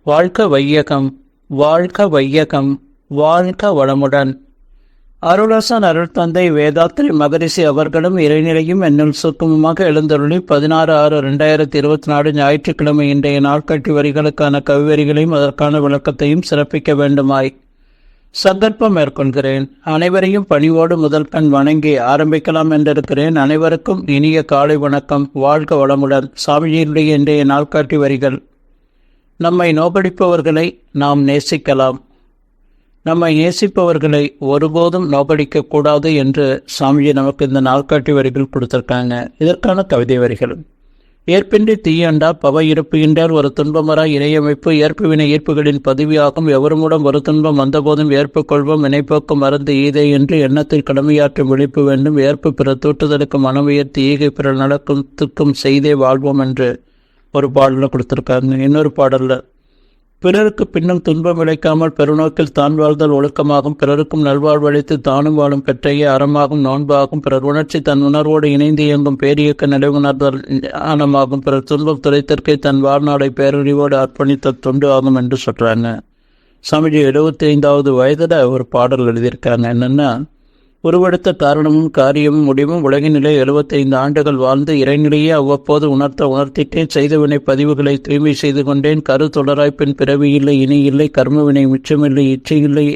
வாழ்க வையகம், வாழ்க வையகம், வாழ்க வளமுடன். அருளாசன் அருள் தந்தை வேதாத்திரி மகரிஷி அவர்களும் இறைநிலையும் என்னுள் சுத்தமுமாக எழுந்தருளி 16/6/2024 ஞாயிற்றுக்கிழமை இன்றைய நாட்காட்டி வரிகளுக்கான கவிவரிகளையும் அதற்கான விளக்கத்தையும் சிறப்பிக்க வேண்டுமாய் சந்தர்ப்பம் மேற்கொள்கிறேன். அனைவரையும் பணிவோடு முதல் கண் வணங்கி ஆரம்பிக்கலாம் என்றிருக்கிறேன். அனைவருக்கும் இனிய காலை வணக்கம். வாழ்க வளமுடன். சாமிஜியுடைய இன்றைய நாட்காட்டி வரிகள்: நம்மை நோக்கடிப்பவர்களை நாம் நேசிக்கலாம், நம்மை நேசிப்பவர்களை ஒருபோதும் நோக்கடிக்கக்கூடாது என்று சாமிஜி நமக்கு இந்த நாட்காட்டி வரிகள் கொடுத்துருக்காங்க. இதற்கான கவிதை வரிகள்: ஏற்பின்றி தீயண்டா பவ இருப்பு என்றால் ஒரு துன்பமரா இணையமைப்பு ஏற்பு வினை ஈர்ப்புகளின் பதிவியாகும் எவருமுடன் ஒரு துன்பம் வந்தபோதும் ஏற்புக்கொள்வோம் வினைப்போக்கும் மறந்து ஈதை என்று எண்ணத்தில் கடமையாற்றும் விழிப்பு வேண்டும் ஏற்பு பிற தூட்டுதலுக்கு மனம் உயர்த்தி ஈகை பிற நடக்கும் செய்தே வாழ்வோம் என்று ஒரு பாடலில் கொடுத்துருக்காங்க. இன்னொரு பாடலில் பிறருக்கு பின்னும் துன்பம் விளைக்காமல் பெருநோக்கில் தான் வாழ்தல் ஒழுக்கமாகும் பிறருக்கும் நல்வாழ்வளித்து தானும் வாழும் பெற்றையே அறமாகும் நோன்பாகும் பிறர் உணர்ச்சி தன் உணர்வோடு இணைந்து இயங்கும் பேரியக்க நிலைவுணர்தல் ஞானமாகும் பிறர் துன்பம் துறைத்திற்கே தன் வாழ்நாளை பேரறிவோடு அர்ப்பணித்த தொண்டு ஆகும் என்று சொல்கிறாங்க. சாமிஜி 75வது வயதில் ஒரு பாடல் எழுதியிருக்காங்க. என்னென்னா, உருவெடுத்த காரணமும் காரியமும் முடிவும் உலகினிலே 75 ஆண்டுகள் வாழ்ந்து இறைநிலையே அவ்வப்போது உணர்த்திட்டேன் செய்த வினை பதிவுகளை தூய்மை செய்து கொண்டேன் கரு தொடராய்ப்பின் பிறவி இல்லை இனி இல்லை கர்ம வினை மிச்சமில்லை இச்சை இல்லை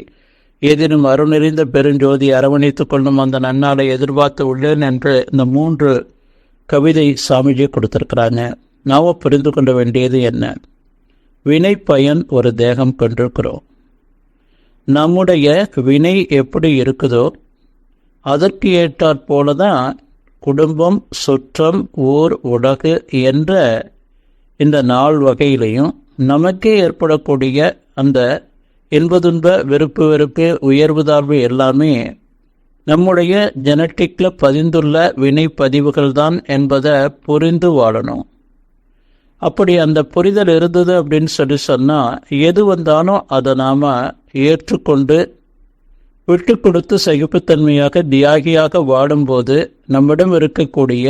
ஏதேனும் அருணெறிந்த பெருஞ்சோதி அரவணைத்துக் கொள்ளும் அந்த நன்னாளை எதிர்பார்த்து உள்ளேன் என்று இந்த 3 கவிதை சாமிஜி கொடுத்திருக்கிறாங்க. நாம் புரிந்து கொள்ள வேண்டியது என்ன? வினை பயன் ஒரு தேகம் கொண்டிருக்கிறோம். நம்முடைய வினை எப்படி இருக்குதோ அதற்கு ஏற்றாற் போல தான் குடும்பம், சுற்றம், ஊர், உலகு என்ற இந்த 4 வகையிலையும் நமக்கே ஏற்படக்கூடிய அந்த இன்பதுன்ப வெறுப்பு உயர்வு தாழ்வு எல்லாமே நம்முடைய ஜெனட்டிக்கில் பதிந்துள்ள வினை பதிவுகள் தான் என்பதை புரிந்து வாழணும். அப்படி அந்த புரிதல் இருந்தது அப்படின்னு சொன்னால் எது வந்தாலும் அதை நாம் ஏற்றுக்கொண்டு விட்டு கொடுத்து சகிப்புத்தன்மையாக தியாகியாக வாடும்போது நம்மிடம் இருக்கக்கூடிய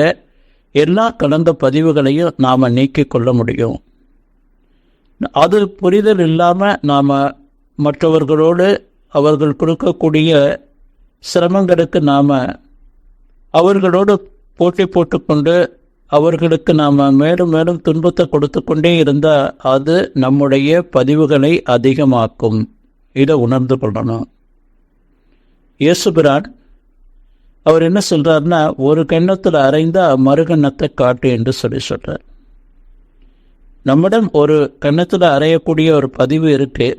எல்லா கடந்த பதிவுகளையும் நாம் நீக்கிக் கொள்ள முடியும். அது புரிதல் இல்லாமல் நாம் மற்றவர்களோடு அவர்கள் கொடுக்கக்கூடிய சிரமங்களுக்கு நாம் அவர்களோடு போட்டி போட்டுக்கொண்டு அவர்களுக்கு நாம் மேலும் மேலும் துன்பத்தை கொடுத்து கொண்டே இருந்தால் அது நம்முடைய பதிவுகளை அதிகமாக்கும். இதை உணர்ந்து கொள்ளணும். இயேசுபிரான் அவர் என்ன சொல்கிறார்னா, ஒரு கன்னத்தில் அரைந்தால் மறுகன்னத்தை காட்டு என்று சொல்கிறார். நம்மிடம் ஒரு கன்னத்தில் அறையக்கூடிய ஒரு பதிவு இருக்குது.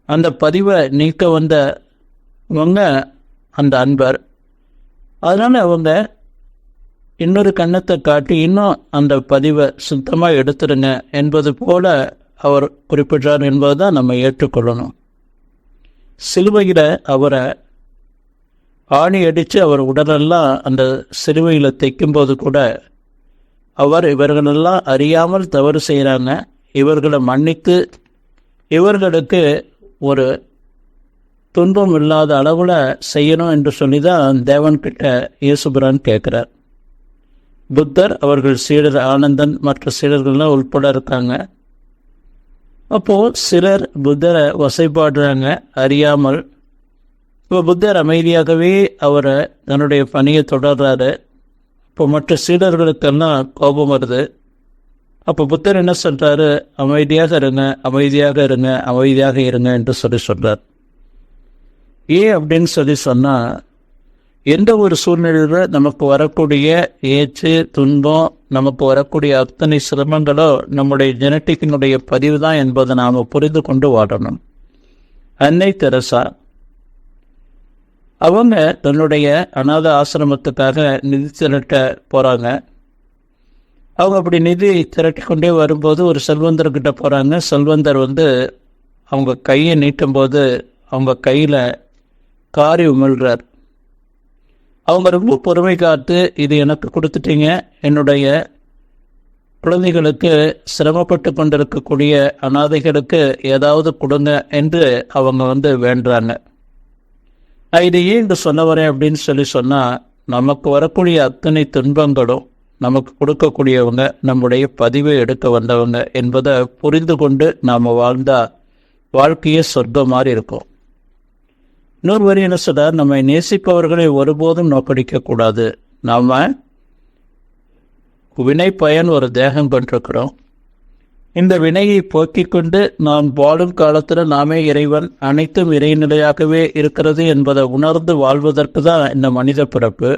அந்த பதிவை நீக்க வந்தவங்க அந்த அன்பர். அதனால் அவங்க இன்னொரு கன்னத்தை காட்டி இன்னும் அந்த பதிவை சுத்தமாக எடுத்துருங்க என்பது போல அவர் குறிப்பிட்டார் என்பது தான் நம்ம ஏற்றுக்கொள்ளணும். சிலுவையில் அவரை ஆணி அடித்து அவர் உடலெல்லாம் அந்த சிலுவையில் தைக்கும்போது கூட இவர்களெல்லாம் அறியாமல் தவறு செய்கிறாங்க, இவர்களை மன்னித்து இவர்களுக்கு ஒரு துன்பம் இல்லாத அளவில் செய்யணும் என்று சொல்லி தான் தேவன்கிட்ட இயேசுபிரான் கேட்குறார். புத்தர், அவர்கள் சீடர் ஆனந்தன் மற்ற சீடர்கள்லாம் உள்பட இருக்காங்க. அப்போது சிலர் புத்தரை வசைப்பாடுறாங்க அறியாமல். இப்போ புத்தர் அமைதியாகவே அவரை தன்னுடைய பணியை தொடர்றாரு. இப்போ மற்ற சீடர்களுக்கெல்லாம் கோபம் வருது. அப்போ புத்தர் என்ன சொல்கிறாரு? அமைதியாக இருங்க, அமைதியாக இருங்க, அமைதியாக இருங்க என்று சொல்கிறார். ஏன் அப்படின்னு சொன்னால், எந்த ஒரு சூழ்நிலையில் நமக்கு வரக்கூடிய ஏச்சு துன்பம், நமக்கு வரக்கூடிய அத்தனை சிரமங்களோ நம்முடைய ஜெனட்டிக்கினுடைய பதிவு தான் என்பதை நாம் புரிந்து கொண்டு வாழணும். அன்னை தெரசா அவங்க தன்னுடைய அநாத ஆசிரமத்துக்காக நிதி திரட்ட போகிறாங்க. அவங்க அப்படி நிதி திரட்டி கொண்டே வரும்போது ஒரு செல்வந்தர்கிட்ட போகிறாங்க. செல்வந்தர் அவங்க கையை நீட்டும்போது அவங்க கையில் காரி உமிழ்கிறார். அவங்க ரொம்ப பொறுமை காத்து, இது எனக்கு கொடுத்துட்டீங்க, என்னுடைய குழந்தைகளுக்கு சிரமப்பட்டு கொண்டிருக்கக்கூடிய அநாதைகளுக்கு ஏதாவது கொடுங்க என்று அவங்க வேண்டுறாங்க. இது ஏன் இங்கே சொல்ல வரேன் அப்படின்னு சொன்னால், நமக்கு வரக்கூடிய அத்தனை துன்பங்களும் நமக்கு கொடுக்கக்கூடியவங்க நம்முடைய பதிவை எடுக்க வந்தவங்க என்பதை புரிந்து கொண்டு நாம் வாழ்ந்தால் வாழ்க்கையே சொர்க்கம் மாதிரி இருக்கும். இன்னொரு வரி என்ன சொல்றார், நம்மை நேசிப்பவர்களை ஒருபோதும் நோக்கடிக்கக்கூடாது. நாம் வினை பயன் ஒரு தேகம் கொண்டிருக்கிறோம். இந்த வினையை போக்கிக் கொண்டு நாம் வாழும் காலத்தில் நாமே இறைவன், அனைத்தும் இறைநிலையாகவே இருக்கிறது என்பதை உணர்ந்து வாழ்வதற்கு தான் இந்த மனித பிறப்பு.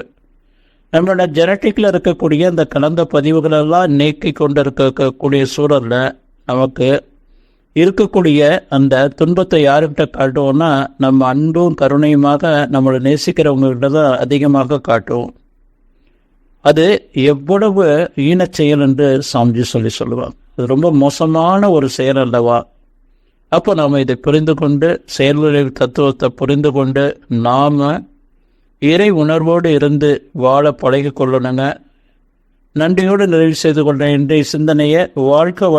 நம்மளோட ஜெனட்டிக்கில் இருக்கக்கூடிய அந்த கலந்த பதிவுகளெல்லாம் நீக்கி கொண்டு இருக்கக்கூடிய சூழலில் நமக்கு இருக்கக்கூடிய அந்த துன்பத்தை யார்கிட்ட காட்டுவோம்னா, நம்ம அன்பும் கருணையுமாக நம்மளை நேசிக்கிறவங்ககிட்ட தான் அதிகமாக காட்டுவோம். அது எவ்வளவு ஈனச் செயல் என்று சாமிஜி சொல்லுவாங்க. அது ரொம்ப மோசமான ஒரு செயல் அல்லவா? அப்போ நாம் இதை புரிந்து கொண்டு செயல்களின் தத்துவத்தை புரிந்து கொண்டு நாம் இறை உணர்வோடு இருந்து வாழ பழகி கொள்ளணுங்க. நன்றியோடு நிறைவு செய்து கொண்ட இன்றைய சிந்தனையை வாழ்க்கை